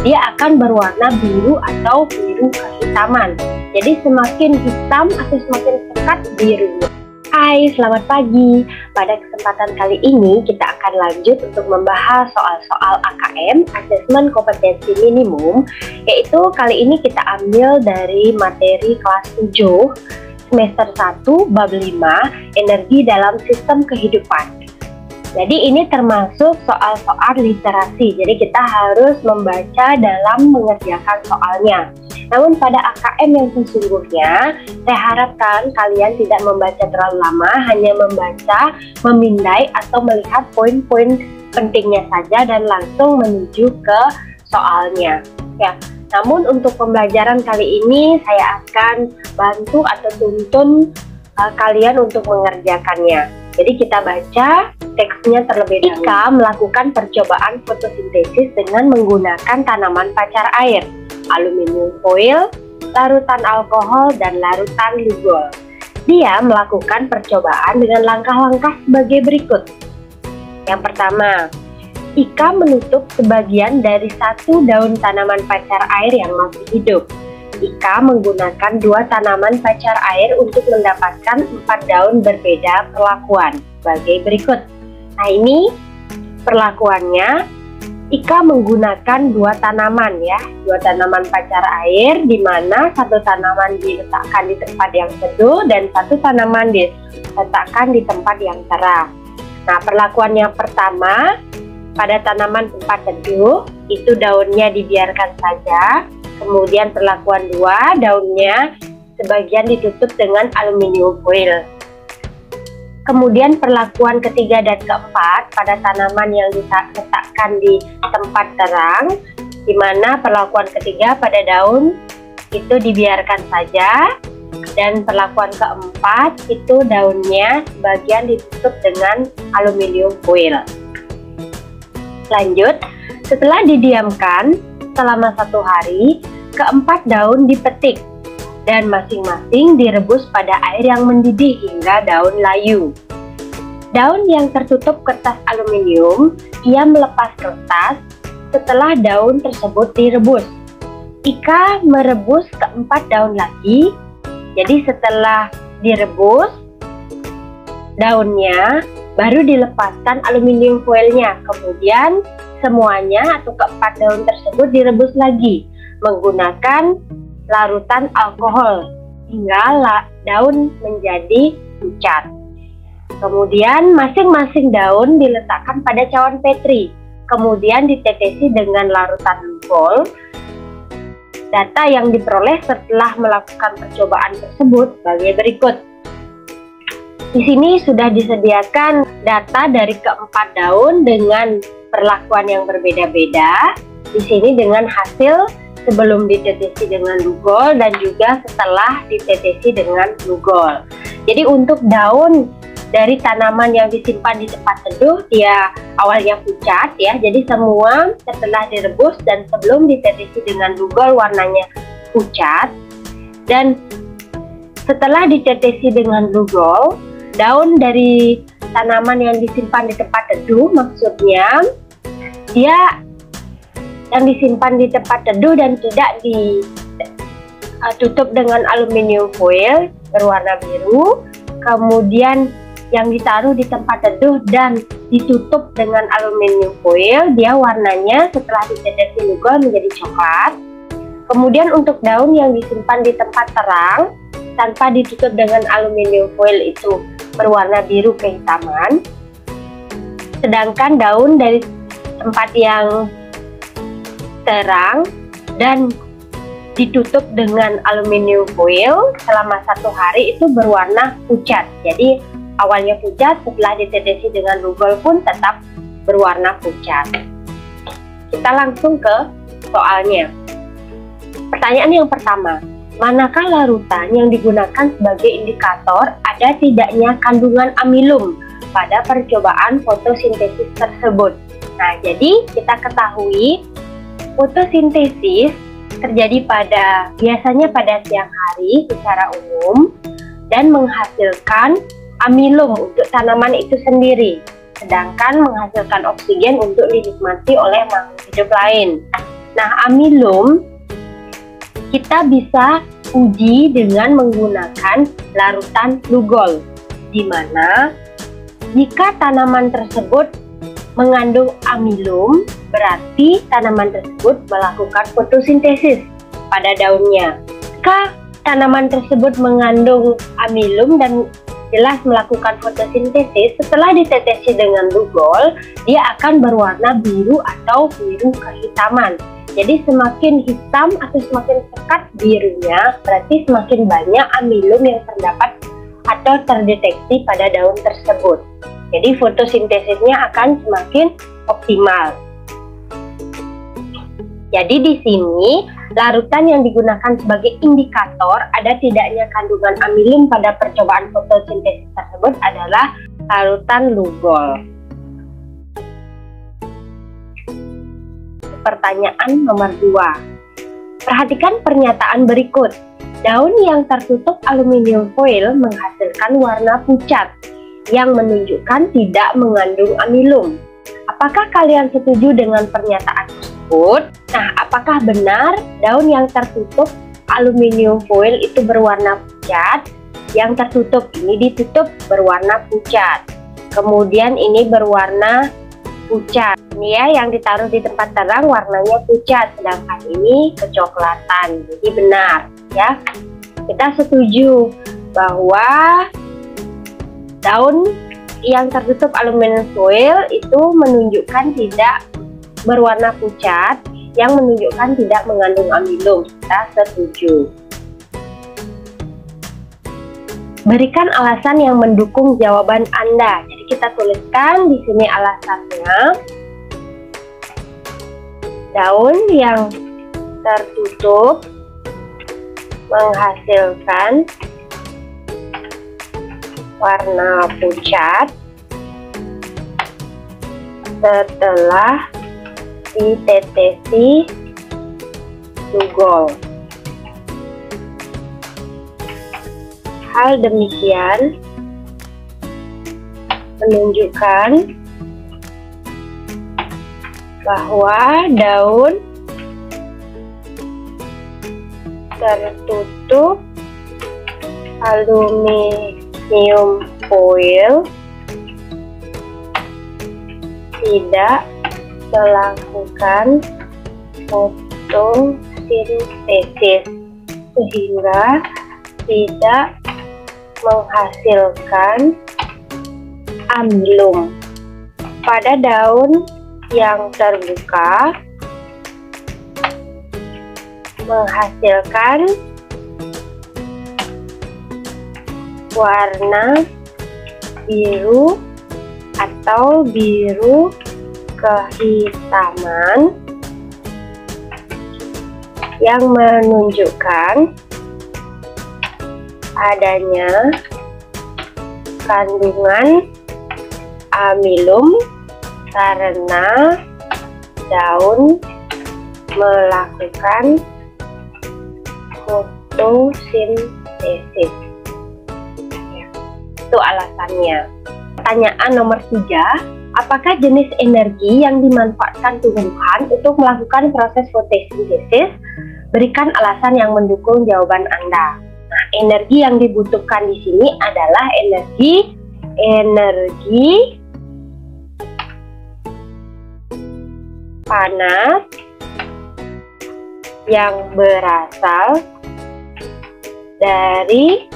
dia akan berwarna biru atau biru kehitaman. Jadi semakin hitam atau semakin pekat birunya. Hai, selamat pagi. Pada kesempatan kali ini kita akan lanjut untuk membahas soal-soal AKM, Asesmen Kompetensi Minimum, yaitu kali ini kita ambil dari materi kelas 7, semester 1, bab 5, Energi dalam Sistem Kehidupan. Jadi ini termasuk soal-soal literasi, jadi kita harus membaca dalam mengerjakan soalnya. Namun pada AKM yang sesungguhnya, saya harapkan kalian tidak membaca terlalu lama, hanya membaca, memindai, atau melihat poin-poin pentingnya saja dan langsung menuju ke soalnya. Ya, namun untuk pembelajaran kali ini saya akan bantu atau tuntun kalian untuk mengerjakannya. Jadi kita baca teksnya terlebih dahulu. Ika melakukan percobaan fotosintesis dengan menggunakan tanaman pacar air, aluminium foil, larutan alkohol, dan larutan lugol. Dia melakukan percobaan dengan langkah-langkah sebagai berikut. Yang pertama, Ika menutup sebagian dari satu daun tanaman pacar air yang masih hidup. Ika menggunakan 2 tanaman pacar air untuk mendapatkan 4 daun berbeda perlakuan sebagai berikut. Nah, ini perlakuannya. Ika menggunakan 2 tanaman ya, 2 tanaman pacar air, di mana 1 tanaman diletakkan di tempat yang teduh dan 1 tanaman diletakkan di tempat yang terang. Nah, perlakuan yang pertama, pada tanaman tempat teduh itu daunnya dibiarkan saja. Kemudian perlakuan 2, daunnya sebagian ditutup dengan aluminium foil. Kemudian perlakuan ketiga dan keempat pada tanaman yang diletakkan di tempat terang, di mana perlakuan ketiga pada daun itu dibiarkan saja, dan perlakuan keempat itu daunnya sebagian ditutup dengan aluminium foil. Lanjut, setelah didiamkan selama 1 hari, keempat daun dipetik dan masing-masing direbus pada air yang mendidih hingga daun layu. Daun yang tertutup kertas aluminium, ia melepas kertas setelah daun tersebut direbus. Ika merebus keempat daun lagi, jadi setelah direbus daunnya baru dilepaskan aluminium foilnya, kemudian semuanya atau keempat daun tersebut direbus lagi menggunakan larutan alkohol hingga daun menjadi pucat. Kemudian masing-masing daun diletakkan pada cawan petri, kemudian ditetesi dengan larutan lugol. Data yang diperoleh setelah melakukan percobaan tersebut sebagai berikut. Di sini sudah disediakan data dari keempat daun dengan perlakuan yang berbeda-beda. Di sini dengan hasil sebelum ditetesi dengan lugol dan juga setelah ditetesi dengan lugol. Jadi untuk daun dari tanaman yang disimpan di tempat teduh, dia awalnya pucat ya. Jadi semua setelah direbus dan sebelum ditetesi dengan lugol warnanya pucat. Dan setelah ditetesi dengan lugol, daun dari tanaman yang disimpan di tempat teduh, maksudnya dia yang disimpan di tempat teduh dan tidak ditutup dengan aluminium foil berwarna biru, kemudian yang ditaruh di tempat teduh dan ditutup dengan aluminium foil, dia warnanya setelah ditetesi lugol menjadi coklat. Kemudian untuk daun yang disimpan di tempat terang tanpa ditutup dengan aluminium foil itu berwarna biru kehitaman. Sedangkan daun dari tempat yang terang dan ditutup dengan aluminium foil selama 1 hari itu berwarna pucat. Jadi awalnya pucat, setelah ditetesi dengan lugol pun tetap berwarna pucat. Kita langsung ke soalnya. Pertanyaan yang pertama, manakah larutan yang digunakan sebagai indikator ada tidaknya kandungan amilum pada percobaan fotosintesis tersebut? Nah, jadi kita ketahui fotosintesis terjadi biasanya pada siang hari secara umum dan menghasilkan amilum untuk tanaman itu sendiri, sedangkan menghasilkan oksigen untuk dinikmati oleh makhluk hidup lain. Nah, amilum kita bisa uji dengan menggunakan larutan Lugol, di mana jika tanaman tersebut mengandung amilum, berarti tanaman tersebut melakukan fotosintesis pada daunnya. Jika tanaman tersebut mengandung amilum dan jelas melakukan fotosintesis, setelah ditetesi dengan Lugol, dia akan berwarna biru atau biru kehitaman. Jadi semakin hitam atau semakin pekat birunya, berarti semakin banyak amilum yang terdapat atau terdeteksi pada daun tersebut. Jadi fotosintesisnya akan semakin optimal. Jadi di sini larutan yang digunakan sebagai indikator ada tidaknya kandungan amilum pada percobaan fotosintesis tersebut adalah larutan Lugol. Pertanyaan nomor 2. Perhatikan pernyataan berikut. Daun yang tertutup aluminium foil menghasilkan warna pucat yang menunjukkan tidak mengandung amilum. Apakah kalian setuju dengan pernyataan tersebut? Nah, apakah benar daun yang tertutup aluminium foil itu berwarna pucat? Yang tertutup ini ditutup berwarna pucat. Kemudian ini berwarna pucat. Ini ya, yang ditaruh di tempat terang warnanya pucat, sedangkan ini kecoklatan. Jadi benar ya. Kita setuju bahwa daun yang tertutup aluminium foil itu menunjukkan tidak berwarna pucat, yang menunjukkan tidak mengandung amilum. Kita setuju. Berikan alasan yang mendukung jawaban Anda. Jadi kita tuliskan di sini alasannya. Daun yang tertutup menghasilkan warna pucat setelah ditetesi Lugol. Hal demikian menunjukkan bahwa daun tertutup aluminium foil tidak melakukan fotosintesis sehingga tidak menghasilkan amilum. Pada daun yang terbuka menghasilkan warna biru atau biru kehitaman yang menunjukkan adanya kandungan amilum karena daun melakukan fotosintesis. Ya, itu alasannya. Pertanyaan nomor 3, apakah jenis energi yang dimanfaatkan tumbuhan untuk melakukan proses fotosintesis? Berikan alasan yang mendukung jawaban Anda. Nah, energi yang dibutuhkan di sini adalah energi panas yang berasal dari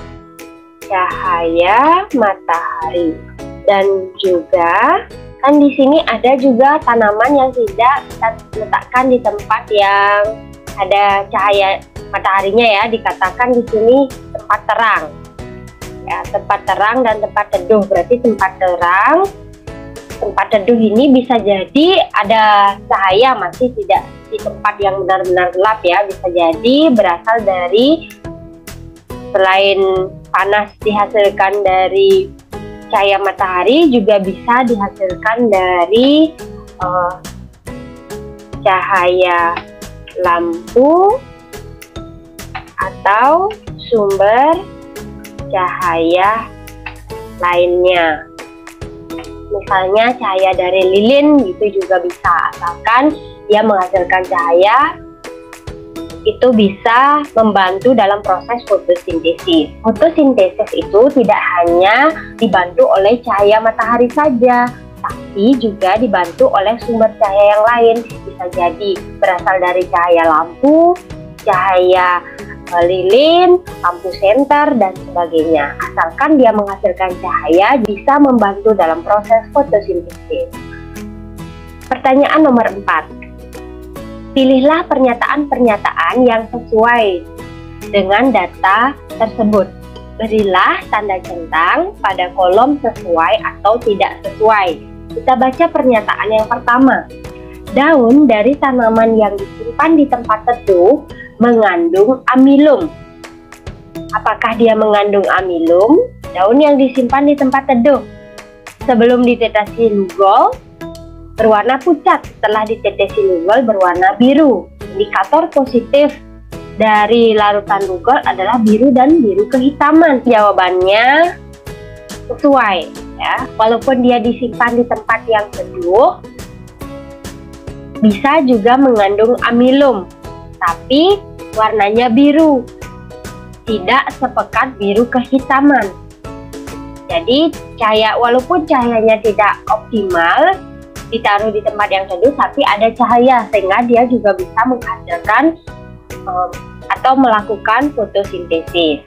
cahaya matahari, dan juga kan di sini ada juga tanaman yang tidak kita letakkan di tempat yang ada cahaya mataharinya ya, dikatakan di sini tempat terang ya, tempat terang dan tempat teduh. Berarti tempat terang, tempat teduh ini bisa jadi ada cahaya, masih tidak di tempat yang benar-benar gelap ya, bisa jadi berasal dari, selain panas dihasilkan dari cahaya matahari, juga bisa dihasilkan dari cahaya lampu atau sumber cahaya lainnya. Misalnya cahaya dari lilin gitu juga bisa, asalkan dia menghasilkan cahaya, itu bisa membantu dalam proses fotosintesis. Fotosintesis itu tidak hanya dibantu oleh cahaya matahari saja, tapi juga dibantu oleh sumber cahaya yang lain. Bisa jadi berasal dari cahaya lampu, cahaya lilin, lampu senter, dan sebagainya. Asalkan dia menghasilkan cahaya, bisa membantu dalam proses fotosintesis. Pertanyaan nomor 4. Pilihlah pernyataan-pernyataan yang sesuai dengan data tersebut. Berilah tanda centang pada kolom sesuai atau tidak sesuai. Kita baca pernyataan yang pertama. Daun dari tanaman yang disimpan di tempat teduh mengandung amilum. Apakah dia mengandung amilum? Daun yang disimpan di tempat teduh sebelum ditetesi lugol berwarna pucat, setelah ditetesi lugol berwarna biru. Indikator positif dari larutan lugol adalah biru dan biru kehitaman. Jawabannya sesuai ya. Walaupun dia disimpan di tempat yang teduh, bisa juga mengandung amilum, tapi warnanya biru, tidak sepekat biru kehitaman. Jadi walaupun cahayanya tidak optimal ditaruh di tempat yang teduh, tapi ada cahaya sehingga dia juga bisa menghasilkan atau melakukan fotosintesis.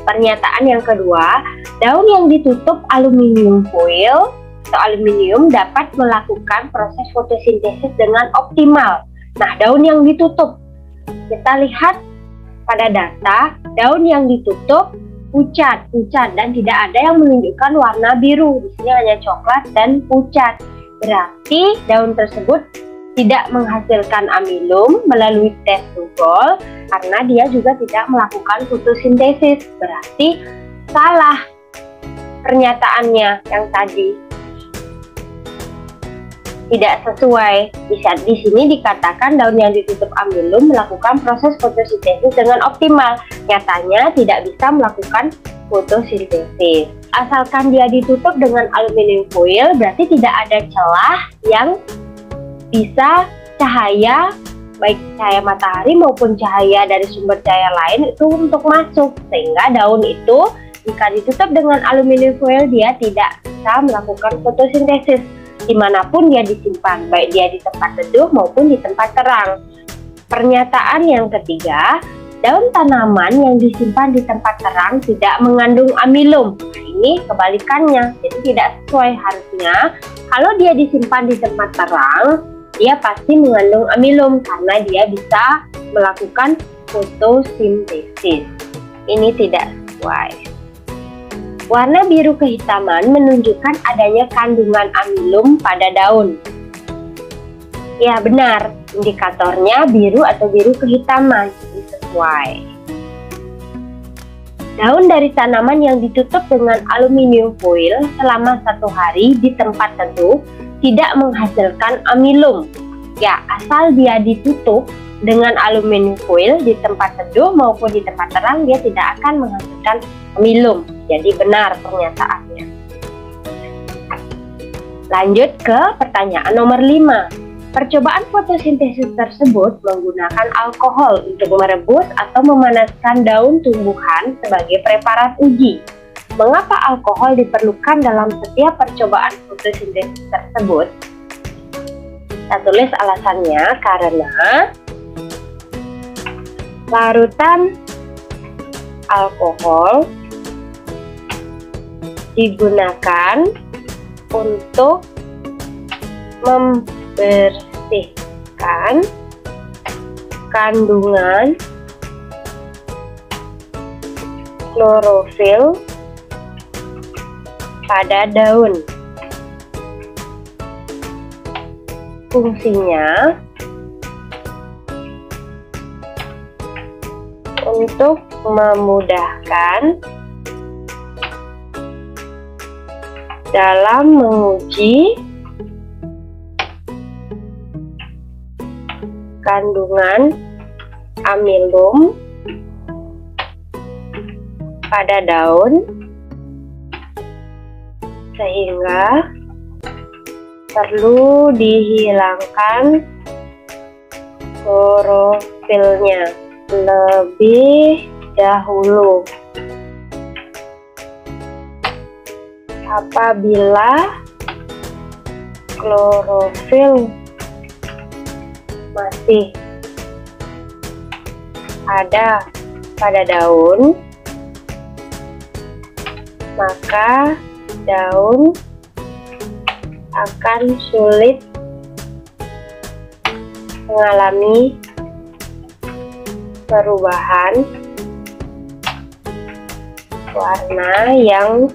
Pernyataan yang kedua, daun yang ditutup aluminium foil atau aluminium dapat melakukan proses fotosintesis dengan optimal. Nah, daun yang ditutup, kita lihat pada data, daun yang ditutup pucat dan tidak ada yang menunjukkan warna biru. Di sini hanya coklat dan pucat. Berarti daun tersebut tidak menghasilkan amilum melalui tes lugol karena dia juga tidak melakukan fotosintesis. Berarti salah pernyataannya yang tadi. Tidak sesuai. Di sini dikatakan daun yang ditutup amilum melakukan proses fotosintesis dengan optimal. Nyatanya tidak bisa melakukan fotosintesis. Asalkan dia ditutup dengan aluminium foil, berarti tidak ada celah yang bisa cahaya, baik cahaya matahari maupun cahaya dari sumber cahaya lain itu untuk masuk. Sehingga daun itu jika ditutup dengan aluminium foil, dia tidak bisa melakukan fotosintesis dimanapun dia disimpan, baik dia di tempat teduh maupun di tempat terang. Pernyataan yang ketiga, daun tanaman yang disimpan di tempat terang tidak mengandung amilum. Nah, ini kebalikannya, jadi tidak sesuai. Harusnya kalau dia disimpan di tempat terang, dia pasti mengandung amilum karena dia bisa melakukan fotosintesis. Ini tidak sesuai. Warna biru kehitaman menunjukkan adanya kandungan amilum pada daun. Ya benar, indikatornya biru atau biru kehitaman, jadi sesuai. Daun dari tanaman yang ditutup dengan aluminium foil selama 1 hari di tempat teduh tidak menghasilkan amilum. Ya, asal dia ditutup dengan aluminium foil di tempat teduh maupun di tempat terang, dia tidak akan menghasilkan amilum. Jadi benar pernyataannya. Lanjut ke pertanyaan nomor 5. Percobaan fotosintesis tersebut menggunakan alkohol untuk merebus atau memanaskan daun tumbuhan sebagai preparat uji. Mengapa alkohol diperlukan dalam setiap percobaan fotosintesis tersebut? Kita tulis alasannya karena larutan alkohol digunakan untuk membersihkan kandungan klorofil pada daun. Fungsinya untuk memudahkan dalam menguji kandungan amilum pada daun sehingga perlu dihilangkan klorofilnya lebih dahulu. Apabila klorofil masih ada pada daun, maka daun akan sulit mengalami perubahan warna yang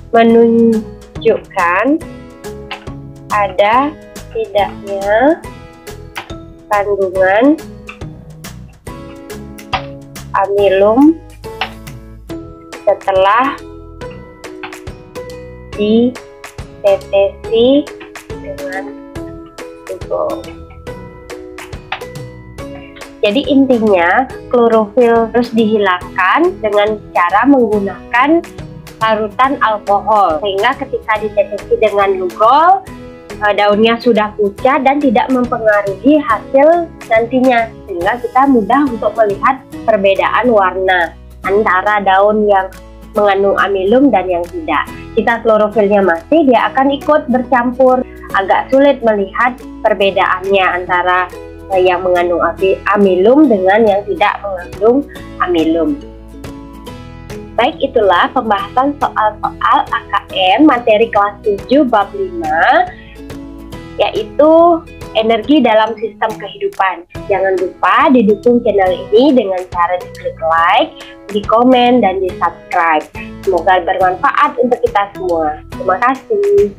menunjukkan ada tidaknya kandungan amilum setelah ditetesi dengan glucose. Jadi intinya klorofil terus dihilangkan dengan cara menggunakan larutan alkohol, sehingga ketika ditetesi dengan glucose daunnya sudah pucat dan tidak mempengaruhi hasil nantinya, sehingga kita mudah untuk melihat perbedaan warna antara daun yang mengandung amilum dan yang tidak. Jika klorofilnya masih, dia akan ikut bercampur, agak sulit melihat perbedaannya antara yang mengandung amilum dengan yang tidak mengandung amilum. Baik, itulah pembahasan soal-soal AKM materi kelas 7 bab 5, yaitu energi dalam sistem kehidupan. Jangan lupa didukung channel ini dengan cara diklik like, di komen, dan di subscribe. Semoga bermanfaat untuk kita semua. Terima kasih.